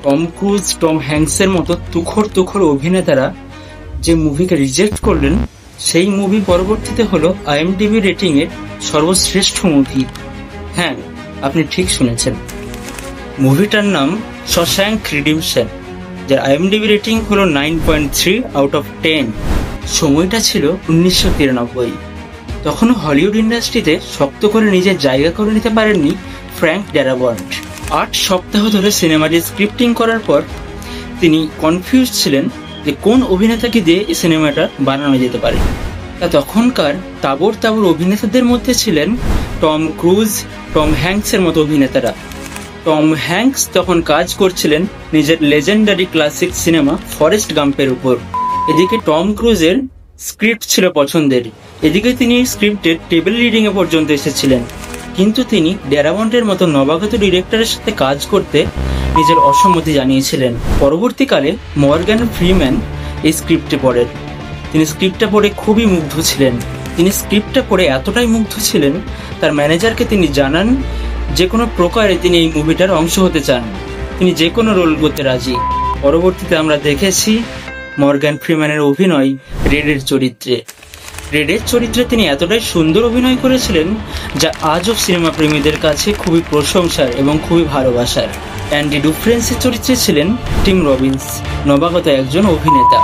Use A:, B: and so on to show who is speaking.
A: Tom cruise, Tom হ্যাঙ্কসের মতো তুখোর তুখোর অভিনেতারা যে মুভিকে রিজেক্ট করলেন, সেই মুভি পরবর্তীতে হলো আইএমডিবি রেটিং এর সর্বশ্রেষ্ঠ মুভি। হ্যাঁ, আপনি ঠিক শুনেছেন, মুভিটার নাম শশাঙ্ক রিডিমশন, যার আইএমডিবি রেটিং হলো 9.3 আউট অফ 10। সময়টা ছিল 1993। তখনও হলিউড ইন্ডাস্ট্রিতে শক্ত করে নিজের জায়গা করে নিতে পারেননি ফ্র্যাঙ্ক ড্যারাবন্ট। 8 সপ্তাহ ধরে সিনেমাটি স্ক্রিপ্টিং করার পর তিনি কনফিউজ ছিলেন যে কোন অভিনেতাকে দিয়ে এই সিনেমাটা বানানো যেতে পারে। তখনকার তাবর তাবর অভিনেতাদের মধ্যে ছিলেন টম ক্রুজ, টম হ্যাঙ্কসের মতো অভিনেতারা। টম হ্যাঙ্কস তখন কাজ করছিলেন নিজের লেজেন্ডারি ক্লাসিক সিনেমা ফরেস্ট গাম্পের উপর। এদিকে টম ক্রুজের স্ক্রিপ্ট ছিল পছন্দের, এদিকে তিনি স্ক্রিপ্টের টেবিল রিডিং এ পর্যন্ত এসেছিলেন। কিন্তু তিনি ড্যারাবন্টের মতো নবাগত ডিরেক্টরের সাথে কাজ করতে নিজের অসম্মতি জানিয়েছিলেন। পরবর্তীকালে মর্গ্যান ফ্রিম্যান এই স্ক্রিপ্টে পড়েন। তিনি স্ক্রিপ্টটা পড়ে খুবই মুগ্ধ ছিলেন। তিনি স্ক্রিপ্টটা পড়ে এতটাই মুগ্ধ ছিলেন, তার ম্যানেজারকে তিনি জানান যে কোনো প্রকারে তিনি এই মুভিটার অংশ হতে চান, তিনি যে কোনো রোল করতে রাজি। পরবর্তীতে আমরা দেখেছি মর্গ্যান ফ্রিম্যানের অভিনয় রেডের চরিত্রে। রেডের চরিত্রে তিনি এতটাই সুন্দর অভিনয় করেছিলেন যা আজও সিনেমা প্রেমীদের কাছে খুবই প্রশংসার এবং খুবই ভালোবাসার। অ্যান্ডি ডুফ্রেন্সের চরিত্রে ছিলেন টিম রবিন্স, নবাগত একজন অভিনেতা।